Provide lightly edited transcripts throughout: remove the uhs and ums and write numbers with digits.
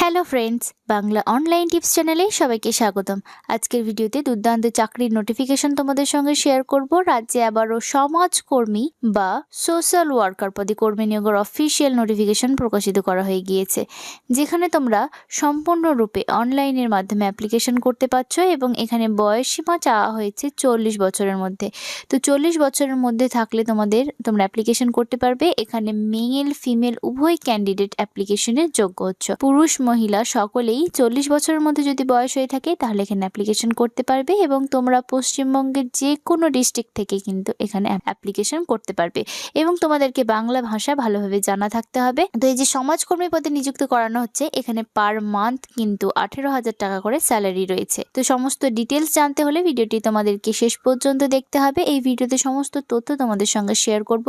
Hello friends, Bangla online tips চ্যানেলে সবাইকে স্বাগতম। আজকের ভিডিওতে দুর্দান্ত চাকরির নোটিফিকেশন তোমাদের সঙ্গে শেয়ার করব। রাজ্যে আবারও সমাজকর্মী বা সোশ্যাল ওয়ার্কার পদে কর্মী নিয়োগের অফিসিয়াল নোটিফিকেশন প্রকাশিত করা হয়ে গিয়েছে, যেখানে তোমরা সম্পূর্ণরূপে অনলাইনের মাধ্যমে অ্যাপ্লিকেশন করতে পারছো এবং এখানে বয়সসীমা চাওয়া হয়েছে 40 বছরের মধ্যে। তো 40 বছরের মধ্যে থাকলে তোমরা অ্যাপ্লিকেশন করতে পারবে। এখানে মেল ফিমেল উভয় ক্যান্ডিডেট অ্যাপ্লিকেশনের যোগ্য হচ্ছে। পুরুষ মহিলা সকলেই 40 বছরের মধ্যে যদি বয়স হয়ে থাকে তাহলে এখানে অ্যাপ্লিকেশন করতে পারবে এবং তোমরা পশ্চিমবঙ্গের যে কোনো ডিস্ট্রিক্ট থেকে কিন্তু এখানে অ্যাপ্লিকেশন করতে পারবে এবং তোমাদেরকে বাংলা ভাষা ভালোভাবে জানা থাকতে হবে। তো এই যে সমাজকর্মী পদে নিযুক্ত করানো হচ্ছে, এখানে পার মান্থ কিন্তু 18,000 টাকা করে স্যালারি রয়েছে। তো সমস্ত ডিটেলস জানতে হলে ভিডিওটি তোমাদেরকে শেষ পর্যন্ত দেখতে হবে। এই ভিডিওতে সমস্ত তথ্য তোমাদের সঙ্গে শেয়ার করব,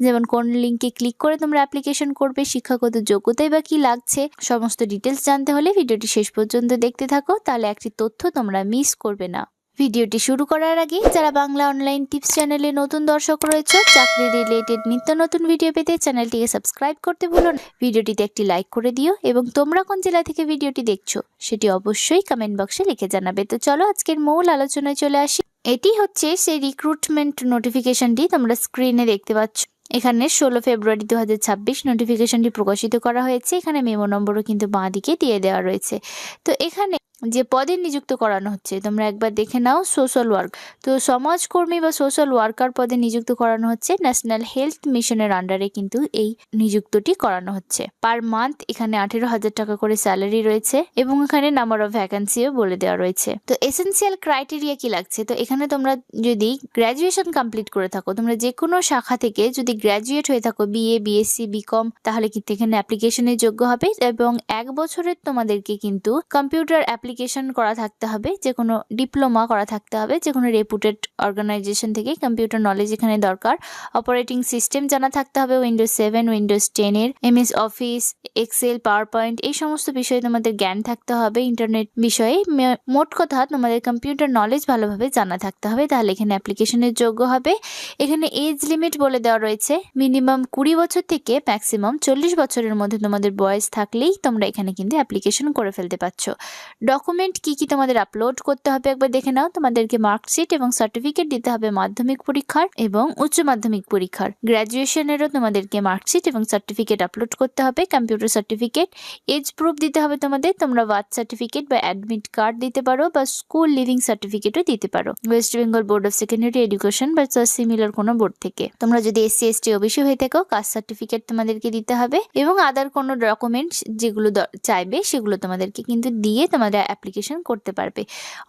যেমন কোন লিঙ্কে ক্লিক করে তোমরা অ্যাপ্লিকেশন করবে, শিক্ষাগত যোগ্যতায় বা কি লাগছে, সমস্ত ডিটেলস জানতে হলে ভিডিওটি শেষ পর্যন্ত দেখতে থাকো, তাহলে একটি তথ্য তোমরা মিস করবে না। ভিডিওটি শুরু করার আগে যারা বাংলা অনলাইন টিপস চ্যানেলে নতুন দর্শক রয়েছে, চাকরি রিলেটেড নিত্য নতুন ভিডিও পেতে চ্যানেলটিকে সাবস্ক্রাইব করতে ভুলো না। ভিডিওটিতে একটি লাইক করে দিও এবং তোমরা কোন জেলা থেকে ভিডিওটি দেখছো সেটি অবশ্যই কমেন্ট বক্সে লিখে জানাবে। তো চলো আজকের মূল আলোচনায় চলে আসি। এটি হচ্ছে সেই রিক্রুটমেন্ট নোটিফিকেশনটি তোমরা স্ক্রিনে দেখতে পাচ্ছ। এখানে 16 ফেব্রুয়ারি 2026 নোটিফিকেশনটি প্রকাশিত করা হয়েছে। এখানে মেমো নম্বরও কিন্তু বাঁ দিকে দিয়ে দেওয়া রয়েছে। তো এখানে যে পদে নিযুক্ত করানো হচ্ছে তোমরা একবার দেখে নাও, সোশ্যাল ওয়ার্ক। তো সমাজকর্মী বা সোশ্যাল ওয়ার্কার পদে নিযুক্ত করানো হচ্ছে। ন্যাশনাল হেলথ মিশনের আন্ডারে কিন্তু এই নিযুক্তটি করানো হচ্ছে। পার মান্থ এখানে 18,000 টাকা করে স্যালারি রয়েছে এবং এখানে নাম্বার অফ ভ্যাকান্সিও বলে দেওয়া রয়েছে। তো এসেন্সিয়াল ক্রাইটেরিয়া কি লাগছে, তো এখানে তোমরা যদি গ্র্যাজুয়েশন কমপ্লিট করে থাকো, তোমরা যে কোনো শাখা থেকে যদি গ্র্যাজুয়েট হয়ে থাকো, বিএ, বিএসসি, বিকম, তাহলে কিন্তু এখানে অ্যাপ্লিকেশনের যোগ্য হবে এবং 1 বছরের তোমাদেরকে কিন্তু কম্পিউটার অ্যাপ্লিকেশন করা থাকতে হবে, যে কোনো ডিপ্লোমা করা থাকতে হবে, যে কোনো রেপুটেড অর্গানাইজেশন থেকে। কম্পিউটার নলেজ এখানে দরকার। অপারেটিং সিস্টেম জানা থাকতে হবে, উইন্ডোজ 7, উইন্ডোজ 10 এর, MS Office, Excel, PowerPoint, এই সমস্ত বিষয়ে তোমাদের জ্ঞান থাকতে হবে। ইন্টারনেট বিষয়ে মোট কথা তোমাদের কম্পিউটার নলেজ ভালোভাবে জানা থাকতে হবে, তাহলে এখানে অ্যাপ্লিকেশনের যোগ্য হবে। এখানে এজ লিমিট বলে দেওয়া রয়েছে, মিনিমাম 20 বছর থেকে ম্যাক্সিমাম 40 বছরের মধ্যে তোমাদের বয়স থাকলেই তোমরা এখানে কিন্তু অ্যাপ্লিকেশন করে ফেলতে পারছো। ডকুমেন্ট কি কি তোমাদের আপলোড করতে হবে একবার দেখে নাও। তোমাদেরকে মার্কশিট এবং সার্টিফিকেট দিতে হবে মাধ্যমিক পরীক্ষার এবং উচ্চ মাধ্যমিক পরীক্ষার। গ্র্যাজুয়েশনেরও তোমাদেরকে মার্কশিট এবং সার্টিফিকেট আপলোড করতে হবে, কম্পিউটার সার্টিফিকেট। এজ প্রুফ দিতে হবে তোমাদের, তোমরা বার্থ সার্টিফিকেট বা অ্যাডমিট কার্ড দিতে পারো বা স্কুল লিভিং সার্টিফিকেটও দিতে পারো, West Bengal board of secondary education বা সিমিলার কোনো বোর্ড থেকে। তোমরা যদি এসসি এসটি ওবিসি হয়ে থাকো, কাস্ট সার্টিফিকেট তোমাদেরকে দিতে হবে এবং আদার কোনো ডকুমেন্টস যেগুলো চাইবে সেগুলো তোমাদেরকে কিন্তু দিয়ে তোমাদের অ্যাপ্লিকেশন করতে পারবে।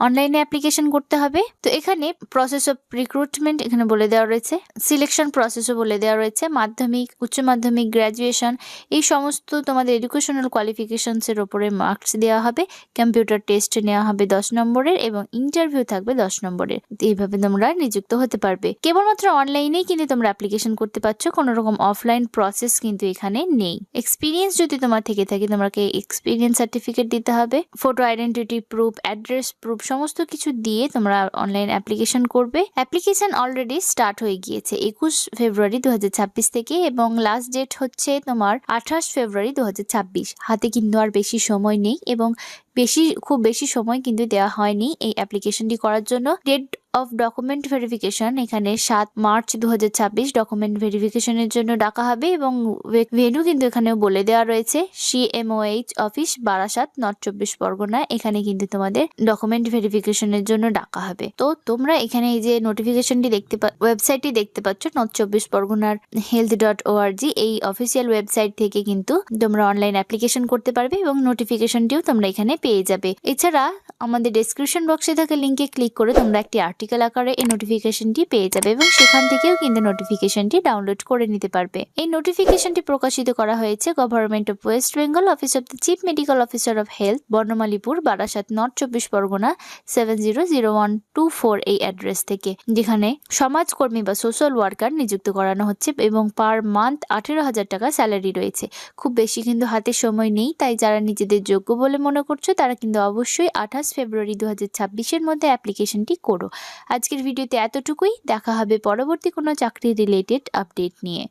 অনলাইনে অ্যাপ্লিকেশন করতে হবে। তো এখানে প্রসেস অফ রিক্রুটমেন্ট এখানে বলে দেওয়া রয়েছে, সিলেকশন প্রসেসও বলে দেওয়া রয়েছে, মাধ্যমিক, উচ্চ মাধ্যমিক, গ্র্যাজুয়েশন, এই সমস্ত তোমাদের এডুকেশনাল কোয়ালিফিকেশনসের ওপরে মার্কস দেওয়া হবে। কম্পিউটার টেস্ট নেওয়া হবে 10 নম্বরের এবং ইন্টারভিউ থাকবে 10 নম্বরের। এইভাবে তোমরা নিযুক্ত হতে পারবে। কেবলমাত্র অনলাইনেই কিন্তু তোমরা অ্যাপ্লিকেশন করতে পারছো, কোনো রকম অফলাইন প্রসেস কিন্তু এখানে নেই। এক্সপিরিয়েন্স যদি তোমার থেকে থাকে, তোমাকে এক্সপিরিয়েন্স সার্টিফিকেট দিতে হবে, photo identity proof, address proof, সমস্ত কিছু দিয়ে তোমরা অনলাইন অ্যাপ্লিকেশন করবে। অ্যাপ্লিকেশন অলরেডি স্টার্ট হয়ে গিয়েছে 21 ফেব্রুয়ারি 2026 থেকে এবং লাস্ট ডেট হচ্ছে তোমার 28 ফেব্রুয়ারি 2026। হাতে কিন্তু আর বেশি সময় নেই এবং খুব বেশি সময় কিন্তু দেওয়া হয়নি এই অ্যাপ্লিকেশনটি করার জন্য। ডেট অফ ডকুমেন্ট ভেরিফিকেশন এখানে 7 মার্চ 2026 ডকুমেন্ট ভেরিফিকেশনের জন্য ডাকা হবে এবং ভেন্যু কিন্তু এখানেও বলে দেওয়া রয়েছে, CMOH office, Barasat, North 24 Pargana. এখানে কিন্তু তোমাদের ডকুমেন্ট ভেরিফিকেশনের জন্য ডাকা হবে। তো তোমরা এখানে এই যে নোটিফিকেশনটি ওয়েবসাইটটি দেখতে পাচ্ছ, নর্থ 24 পরগনার health.org, এই অফিসিয়াল ওয়েবসাইট থেকে কিন্তু তোমরা অনলাইন অ্যাপ্লিকেশন করতে পারবে এবং নোটিফিকেশনটিও তোমরা এখানে পেয়ে যাবে। এছাড়া আমাদের ডেসক্রিপশন বক্সে থাকা লিঙ্কে ক্লিক করে তোমরা একটি আর্টিকেল আকারে এই নোটিফিকেশনটি পেয়ে যাবে এবং সেখান থেকেও কিন্তু নোটিফিকেশনটি ডাউনলোড করে নিতে পারবে। এই নোটিফিকেশনটি প্রকাশিত করা হয়েছে government of West Bengal, office of the chief medical officer of health, Barnamalipur, Barasat, North 24 Parganas 700124 এই অ্যাড্রেস থেকে, যেখানে সমাজকর্মী বা সোশ্যাল ওয়ার্কার নিযুক্ত করানো হচ্ছে এবং পার মান্থ 18,000 টাকা স্যালারি রয়েছে। খুব বেশি কিন্তু হাতে সময় নেই, তাই যারা নিজেদের যোগ্য বলে মনে করছো তারা কিন্তু অবশ্যই 28 ফেব্রুয়ারি 2026-এর মধ্যে অ্যাপ্লিকেশনটি করো। আজকের ভিডিওতে এতটুকুই, দেখা হবে পরবর্তী কোনো চাকরি রিলেটেড আপডেট নিয়ে।